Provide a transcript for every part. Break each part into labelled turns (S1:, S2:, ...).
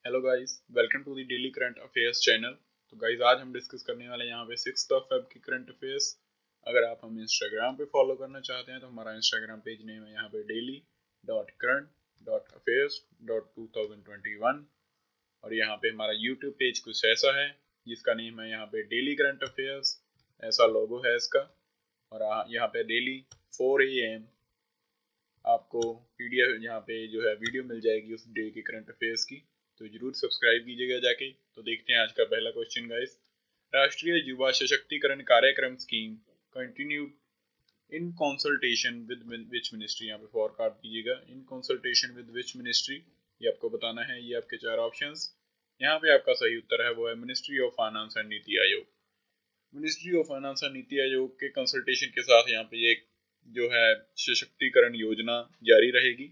S1: Hello guys, welcome to the daily current affairs channel. तो guys आज हम discuss करने वाले हैं यहाँ पे 6 फेब की करंट अफेयर्स। अगर आप हमें इंस्टाग्राम पे फॉलो करना चाहते हैं तो हमारा इंस्टाग्राम पेज नेम है यहाँ पे daily.current.affairs.2021 और यहाँ पे हमारा यूट्यूब पेज कुछ ऐसा है जिसका नेम है यहाँ पे डेली करंट अफेयर्स। ऐसा लोगो है इसका और यहाँ पे डेली 4 AM आपको पीडीएफ यहाँ पे जो है वीडियो मिल जाएगी उस डे के करंट अफेयर्स की, तो जरूर सब्सक्राइब कीजिएगा जाके। तो देखते हैं आज का पहला क्वेश्चन गाइस। राष्ट्रीय युवा सशक्तिकरण कार्यक्रम scheme continued in consultation with which ministry, यहाँ पे फॉर काट दीजिएगा, in consultation with which ministry, ये आपको बताना है। ये आपके चार ऑप्शंस, यहाँ पे आपका सही उत्तर है वो है ministry of finance and NITI Aayog. Ministry of finance and NITI Aayog के कंसल्टेशन के साथ यहाँ पे ये जो है सशक्तिकरण योजना जारी रहेगी।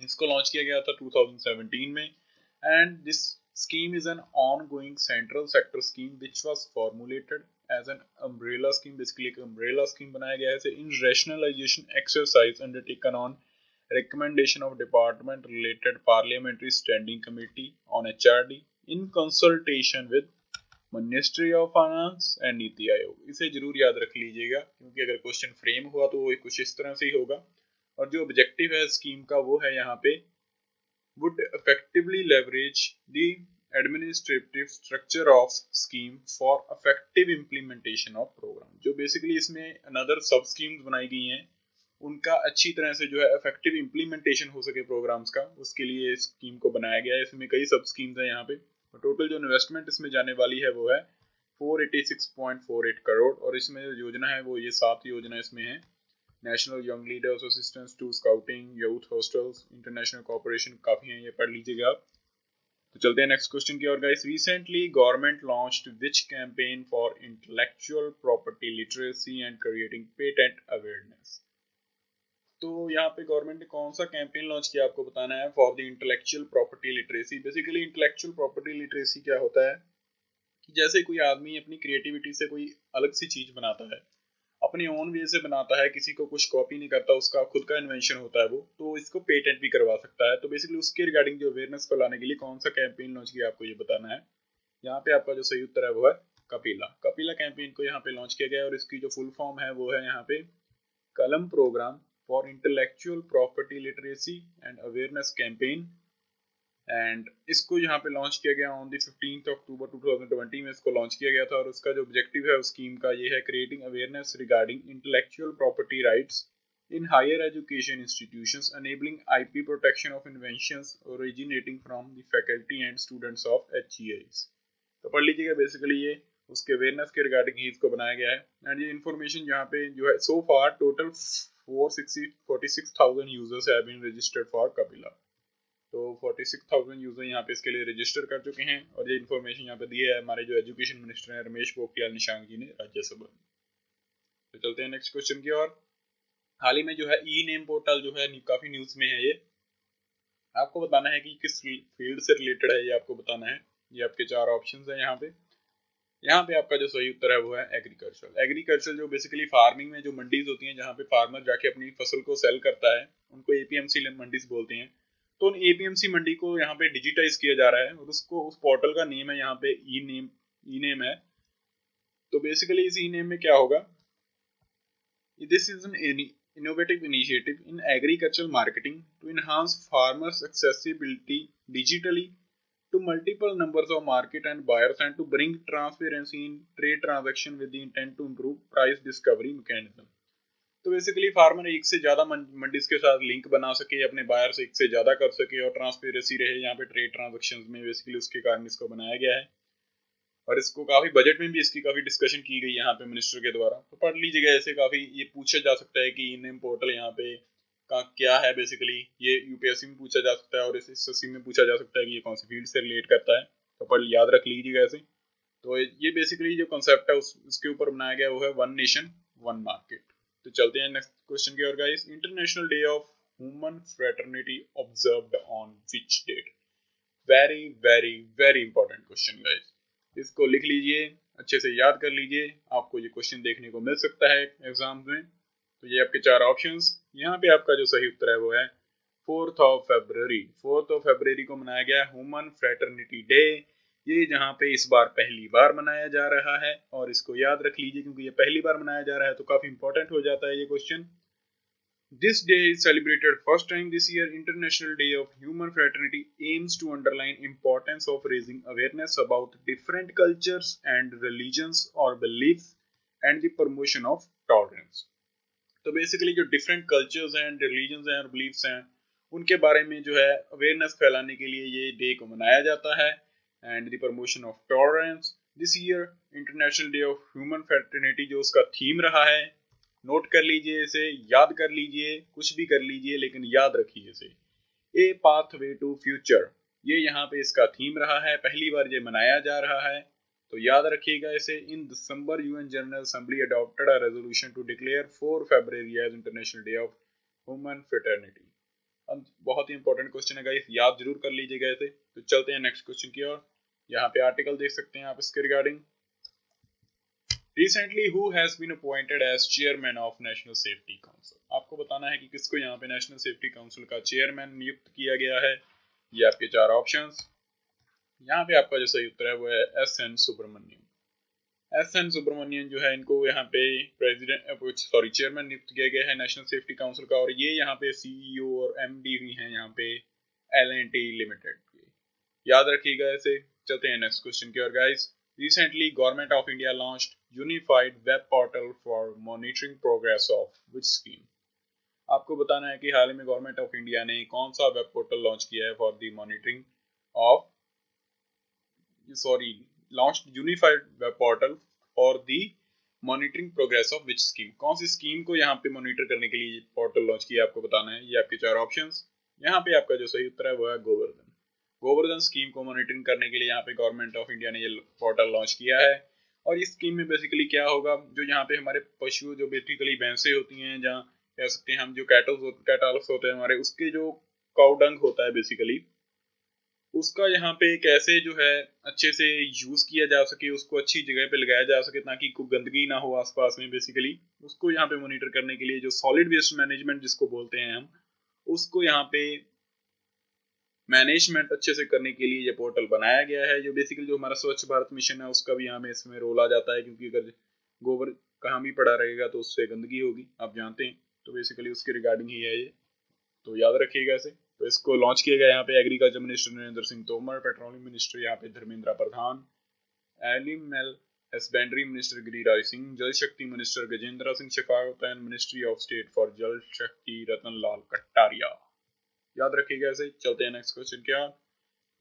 S1: इसको लॉन्च किया गया था 2017 में and this scheme is an ongoing central sector scheme which was formulated as an umbrella scheme। basically एक umbrella scheme बनाया गया है इसे in rationalization exercise undertaken on recommendation of department related parliamentary standing committee on HRD in consultation with ministry of finance and NITI Aayog. इसे जरूर याद रख लीजिएगा क्योंकि अगर क्वेश्चन फ्रेम हुआ तो वो कुछ इस तरह से ही होगा। और जो ऑब्जेक्टिव है स्कीम का वो है यहाँ पे would effectively leverage the administrative structure of scheme for effective implementation of program। जो बेसिकली इसमें अनदर सब स्कीम्स बनाई गई हैं उनका अच्छी तरह से जो है इफेक्टिव इम्प्लीमेंटेशन हो सके प्रोग्राम्स का, उसके लिए इस स्कीम को बनाया गया है। इसमें कई सब स्कीम्स हैं यहाँ पे। टोटल जो इन्वेस्टमेंट इसमें जाने वाली है वो है 486.48 करोड़ और इसमें जो योजना है वो ये 7 योजना इसमें है। National young leaders assistance to scouting, youth hostels, international cooperation, काफी हैं, ये पढ़ लीजिएगा आप। तो चलते हैं नेक्स्ट क्वेश्चन की ओर guys. Recently government launched which campaign for intellectual property literacy and creating patent awareness. तो यहाँ पे गवर्नमेंट ने कौन सा कैंपेन लॉन्च किया आपको बताना है for the intellectual property literacy. Basically intellectual property literacy क्या होता है कि जैसे कोई आदमी अपनी क्रिएटिविटी से कोई अलग सी चीज बनाता है, अपने ओन वे से बनाता है, किसी को कुछ कॉपी नहीं करता, उसका खुद का इन्वेंशन होता है वो, तो इसको पेटेंट भी करवा सकता है। तो बेसिकली उसके रिगार्डिंग जो अवेयरनेस को लाने के लिए कौन सा कैंपेन लॉन्च किया आपको ये बताना है। यहाँ पे आपका जो सही उत्तर है वो है कपिला। कपिला कैंपेन को यहाँ पे लॉन्च किया गया है और इसकी जो फुल फॉर्म है वो है यहाँ पे Kalam program for intellectual property literacy and awareness campaign. And इसको यहाँ पे लॉन्च किया गया ऑन द 15 अक्टूबर 2020 में इसको लॉन्च किया गया था और उसका जो ऑब्जेक्टिव है उस स्कीम का ये है creating awareness regarding intellectual property rights in higher education institutions enabling IP protection of inventions originating from the faculty and students of HEIs। तो पढ़ लीजिएगा, बेसिकली ये उसके अवेयरनेस के रिगार्डिंग ही इसको बनाया गया है। एंड ये इन्फॉर्मेशन यहाँ पे जो है so far total 46,000 users have been registered for Kapila. तो 46,000 यूजर यहाँ पे इसके लिए रजिस्टर कर चुके हैं और ये इन्फॉर्मेशन यहाँ पे दी है हमारे जो एजुकेशन मिनिस्टर हैं रमेश पोखरियाल निशंक जी ने राज्यसभा में। तो चलते हैं नेक्स्ट क्वेश्चन की ओर। हाल ही में जो है ई नेम पोर्टल जो है काफी न्यूज में है, ये आपको बताना है कि किस फील्ड से रिलेटेड है, ये आपको बताना है। ये आपके चार ऑप्शन है यहाँ पे। यहाँ पे आपका जो सही उत्तर है वो है एग्रीकल्चर। एग्रीकल्चर जो बेसिकली फार्मिंग में जो मंडीज होती हैं जहाँ पे फार्मर जाके अपनी फसल को सेल करता है उनको APMC मंडीज बोलते हैं। तो उन APMC मंडी को यहाँ पे डिजिटाइज किया जा रहा है और उसको उस पोर्टल का नेम है यहाँ पे ई नेम है। तो बेसिकली इस ई नेम में क्या होगा, this is an innovative initiative in agricultural marketing to enhance farmers accessibility digitally to multiple numbers of market and buyers and to bring transparency in trade transaction with the intent to improve price discovery mechanism। तो basically farmer एक से ज्यादा मंडीज के साथ link बना सके, अपने buyer से एक से ज्यादा कर सके और ट्रांसपेरेंसी रहे यहाँ पे ट्रेड ट्रांजैक्शंस में, बेसिकली उसके कारण इसको बनाया गया है। और इसको काफी बजट में भी इसकी काफी डिस्कशन की गई यहाँ पे मिनिस्टर के द्वारा। तो पढ़ लीजिएगा, ऐसे काफी ये पूछा जा सकता है कि ई-नेम पोर्टल यहाँ पे का क्या है। बेसिकली ये UPSC में पूछा जा सकता है और SSC में पूछा जा सकता है कि ये कौन सी फील्ड से रिलेट करता है, तो पढ़ याद रख लीजिएगा ऐसे। तो ये बेसिकली जो कॉन्सेप्ट है उसके ऊपर बनाया गया वो है वन नेशन वन मार्केट। तो चलते हैं नेक्स्ट क्वेश्चन की ओर guys. International day of human fraternity observed on which date. Very very very important question guys, इसको लिख लीजिए, अच्छे से याद कर लीजिए, आपको ये क्वेश्चन देखने को मिल सकता है एग्जाम में। तो ये आपके चार ऑप्शंस, यहाँ पे आपका जो सही उत्तर है वो है 4 फरवरी को मनाया गया ह्यूमन फ्रेटर्निटी डे। ये जहाँ पे इस बार पहली बार मनाया जा रहा है, और इसको याद रख लीजिए क्योंकि ये पहली बार मनाया जा रहा है तो काफी इंपॉर्टेंट हो जाता है ये question. This day is celebrated first time this year. International Day of Human Fraternity aims to underline importance of raising awareness about different cultures and religions or beliefs and the promotion of tolerance. तो basically जो different cultures हैं, religions हैं और beliefs हैं, उनके बारे में जो है अवेयरनेस फैलाने के लिए ये डे को मनाया जाता है। And the promotion of tolerance, this year international day of human fraternity जो उसका थीम रहा है, नोट कर लीजिए इसे, याद कर लीजिए, कुछ भी कर लीजिए लेकिन याद रखिए इसे। ए पाथवे टू फ्यूचर, ये यहाँ पे इसका थीम रहा है, पहली बार ये मनाया जा रहा है तो याद रखिएगा इसे। In December UN general assembly adopted a resolution to declare 4 February as international day of human fraternity. अब बहुत ही इंपॉर्टेंट क्वेश्चन है गाइस, याद जरूर कर लीजिएगा इसे। तो चलते हैं नेक्स्ट क्वेश्चन की ओर। यहाँ पे आर्टिकल देख सकते हैं आप इसके regarding. Recently, who has been appointed as chairman of National Safety Council? आपको बताना है कि किसको यहाँ पे नेशनल सेफ्टी काउंसिल का चेयरमैन नियुक्त किया गया है। ये आपके 4 ऑप्शंस। यहाँ पे आपका जो सही उत्तर है वो है एस.एन. सुब्रमण्यम। एस.एन. सुब्रमण्यम जो है, इनको यहाँ पे चेयरमैन नियुक्त किया गया है नेशनल सेफ्टी काउंसिल का, और ये यहाँ पे सीईओ और एमडी भी हैं यहाँ पे L&T लिमिटेड के। याद रखिएगा इसे। चलते हैं नेक्स्ट क्वेश्चन की ओर guys. Recently, Government of India launched Unified Web Portal for Monitoring Progress of which scheme? आपको बताना है कि हाल ही में गवर्नमेंट ऑफ इंडिया ने कौन सा वेब पोर्टल लॉन्च किया है for the monitoring of launched unified web portal for the monitoring progress of which scheme. कौन सी स्कीम को यहाँ पे मॉनिटर करने के लिए पोर्टल लॉन्च किया आपको बताना है। ये आपके 4 ऑप्शंस। यहाँ पे आपका जो सही उत्तर है वो है गोवर्धन। गोवर्धन स्कीम को मॉनिटरिंग करने के लिए यहाँ पे गवर्नमेंट ऑफ इंडिया ने ये पोर्टल लॉन्च किया है। और इस स्कीम में बेसिकली क्या होगा, जो यहाँ पे हमारे पशु जो बेसिकली भैंसें होती हैं, जहाँ कह सकते हैं हम जो कैटल्स होते हैं हमारे, उसके जो काउ डंग होता है बेसिकली, उसका यहाँ पे कैसे जो है अच्छे से यूज किया जा सके, उसको अच्छी जगह पे लगाया जा सके ताकि कोई गंदगी ना हो आसपास में। बेसिकली उसको यहाँ पे मॉनिटर करने के लिए जो सॉलिड वेस्ट मैनेजमेंट जिसको बोलते हैं हम, उसको यहाँ पे मैनेजमेंट अच्छे से करने के लिए ये पोर्टल बनाया गया है। जो बेसिकली जो हमारा स्वच्छ भारत मिशन है उसका भी हमें इसमें रोल आ जाता है, क्योंकि अगर गोबर कहाँ भी पड़ा रहेगा तो उससे गंदगी होगी, आप जानते हैं। तो बेसिकली उसके रिगार्डिंग ही है ये, तो याद रखिएगा इसे। तो इसको लॉन्च किया गया यहाँ पे agriculture minister Narendra Singh Tomar, petroleum minister यहाँ पे Dharmendra Pradhan, animal husbandry minister Giriraj Singh, Jal Shakti minister Gajendra Singh Shekhawat and ministry of state for Jal Shakti रतन लाल कटारिया। याद रखिएगा ऐसे। चलते हैं नेक्स्ट क्वेश्चन क्या।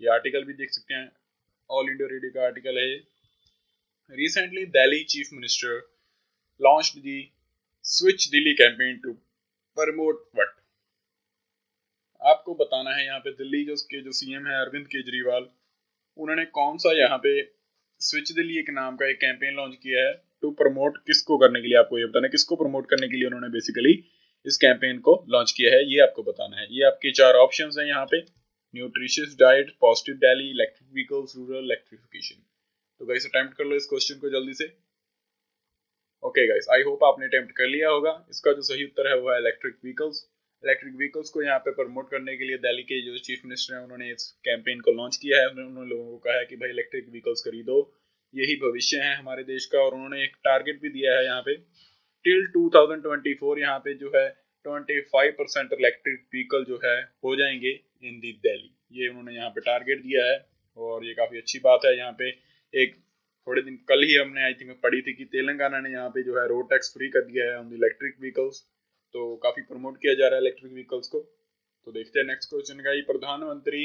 S1: ये आर्टिकल भी देख सकते हैं, ऑल इंडिया रेडियो का आर्टिकल है। Recently Delhi chief minister launched the switch Delhi campaign to promote what. आपको बताना है यहाँ पे दिल्ली जो सीएम है अरविंद केजरीवाल, उन्होंने कौन सा यहाँ पे स्विच दिल्ली एक नाम का एक कैंपेन लॉन्च किया है टू प्रमोट, किसको करने के लिए, आपको ये बताना है किसको प्रमोट करने के लिए उन्होंने बेसिकली इस कैंपेन को लॉन्च किया है, ये आपको बताना है। ये आपके 4 ऑप्शंस हैं यहाँ पे, nutritious diet, positive Delhi, electric vehicles, rural electrification. तो गाइस अटेम्प्ट कर लो इस क्वेश्चन को जल्दी से। ओके गाइस, आई होप आपने अटेम्प्ट कर लिया होगा। इसका जो सही उत्तर है वो है इलेक्ट्रिक व्हीकल्स। इलेक्ट्रिक व्हीकल्स को यहाँ पे प्रमोट करने के लिए दिल्ली के जो चीफ मिनिस्टर हैं उन्होंने इस कैंपेन को लॉन्च किया है। उन्होंने लोगों को कहा है कि भाई इलेक्ट्रिक व्हीकल्स खरीदो, यही भविष्य है हमारे देश का। और उन्होंने एक टारगेट भी दिया है यहाँ पे, टिल 2024 यहाँ पे जो है 25% इलेक्ट्रिक व्हीकल जो है हो जाएंगे इन दी दिल्ली। ये उन्होंने यहाँ पे टारगेट दिया है और ये काफी अच्छी बात है। यहाँ पे एक थोड़े दिन कल ही हमने आई थिंक पढ़ी थी कि तेलंगाना ने यहाँ पे जो है रोड टैक्स फ्री कर दिया है ऑन द इलेक्ट्रिक व्हीकल्स। तो काफी प्रमोट किया जा रहा है इलेक्ट्रिक व्हीकल्स को। तो देखते हैं नेक्स्ट क्वेश्चन का। प्रधानमंत्री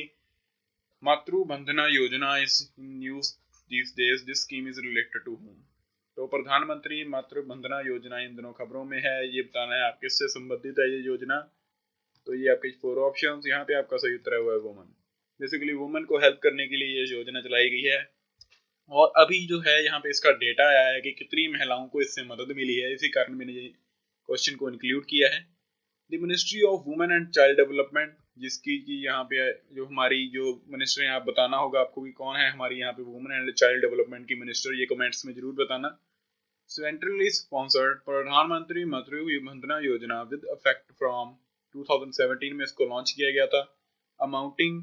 S1: मातृ बंधना योजना is news these days, this scheme is related to whom? तो प्रधानमंत्री मातृ बंधना योजना इन दिनों खबरों में है, ये बताना है आप किससे संबंधित है ये योजना। तो ये आपके 4 ऑप्शंस। यहाँ पे आपका सही उत्तर है वो है वुमन। बेसिकली वुमन को हेल्प करने के लिए ये योजना चलाई गई है। और अभी जो है यहाँ पे इसका डेटा आया है कि कितनी महिलाओं को इससे मदद मिली है, इसी कारण मैंने ये क्वेश्चन को इंक्लूड किया है। The ministry of women and child development, जिसकी कि यहाँ पे जो हमारी जो मिनिस्टर है, आप बताना होगा आपको कि कौन है हमारी यहाँ पे वुमेन एंड चाइल्ड डेवलपमेंट की मिनिस्टर, ये कमेंट्स में जरूर बताना। सेंट्रली स्पॉन्सर्ड प्रधानमंत्री मातृ बंधना योजना विद इफेक्ट फ्रॉम 2017 में इसको लॉन्च किया गया था। Amounting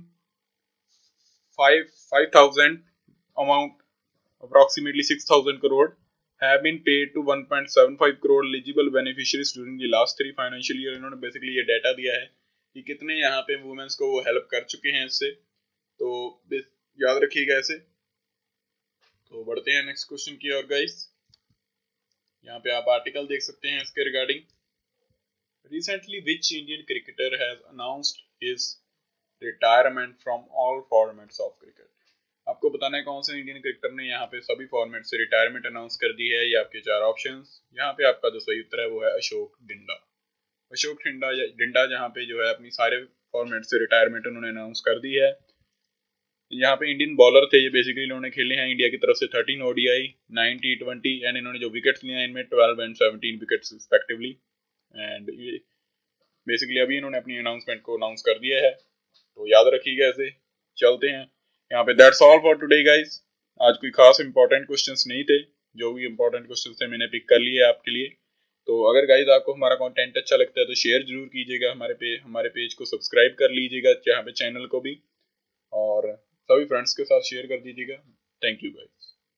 S1: 5,000 amount approximately 6,000 crore have been paid to 1.75 crore eligible beneficiaries during the last 3 financial year। इन्होंने बेसिकली ये डाटा दिया है कि कितने यहाँ पे वुमेन्स को वो हेल्प कर चुके हैं इससे, तो याद रखिएगा ऐसे। तो बढ़ते हैं नेक्स्ट क्वेश्चन की ओर गाइस। यहाँ पे आप आर्टिकल देख सकते हैं इसके regarding. Recently, which Indian cricketer has announced his retirement from all formats of cricket? आपको बताना है कौन से इंडियन क्रिकेटर ने यहाँ पे सभी फॉर्मेट से रिटायरमेंट अनाउंस कर दी है। ये आपके 4 ऑप्शंस। यहाँ पे आपका जो सही उत्तर है वो है अशोक डिंडा। अशोक डिंडा जहाँ पे जो है अपनी सारे फॉर्मेट से रिटायरमेंट उन्होंने अनाउंस कर दी है। यहाँ पे इंडियन बॉलर थे, ये बेसिकली इन्होंने खेले हैं इंडिया की तरफ से 13 ओडीआई, 9 T20 एंड इन्होंने जो विकेट्स लिए हैं इनमें 12 एंड 17 विकेट्स रिस्पेक्टिवली। एंड ये बेसिकली अभी इन्होंने अपनी अनाउंसमेंट को अनाउंस कर दिया है, तो याद रखिएगा ऐसे। चलते हैं यहाँ पे। That's all for today guys. आज कोई खास इंपॉर्टेंट क्वेश्चंस नहीं थे, जो भी इंपॉर्टेंट क्वेश्चंस थे मैंने पिक कर लिए आपके लिए। तो अगर गाइस आपको हमारा कंटेंट अच्छा लगता है तो शेयर जरूर कीजिएगा, हमारे पेज को सब्सक्राइब कर लीजिएगा, यहाँ पे चैनल को भी, और सभी फ्रेंड्स के साथ शेयर कर दीजिएगा। Thank you guys.